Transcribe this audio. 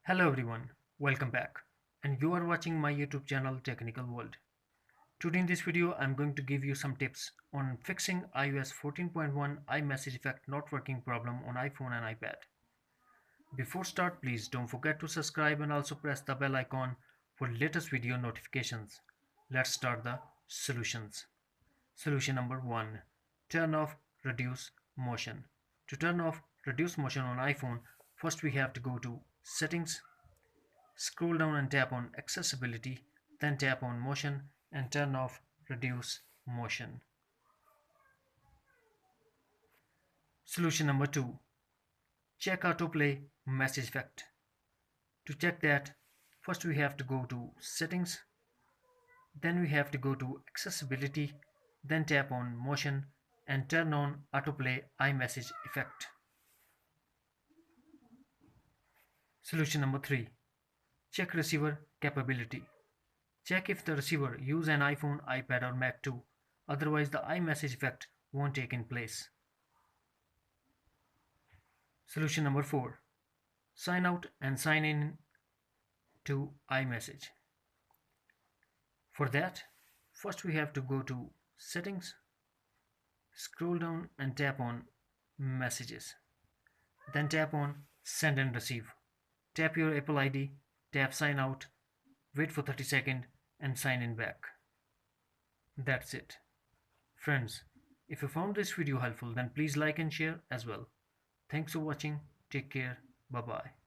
Hello everyone, welcome back. And you are watching my YouTube channel Technical World. Today in this video I'm going to give you some tips on fixing iOS 14.1 iMessage effect not working problem on iPhone and iPad. Before start, please don't forget to subscribe and also press the bell icon for latest video notifications. Let's start the solutions. Solution number 1. Turn off reduce motion. To turn off reduce motion on iPhone, first we have to go to settings. Scroll down and tap on Accessibility, then tap on Motion and turn off Reduce Motion. Solution number 2. Check Autoplay Message Effect. To check that, first we have to go to Settings, then we have to go to Accessibility, then tap on Motion and turn on Autoplay iMessage Effect. Solution number 3. Check receiver capability. Check if the receiver use an iPhone, iPad or Mac too, otherwise the iMessage effect won't take in place. Solution number 4. Sign out and sign in to iMessage. For that, first we have to go to Settings, scroll down and tap on Messages. Then tap on Send and Receive. Tap your Apple ID, tap Sign Out, wait for 30 seconds and sign in back. That's it. Friends, if you found this video helpful then please like and share as well. Thanks for watching. Take care. Bye bye.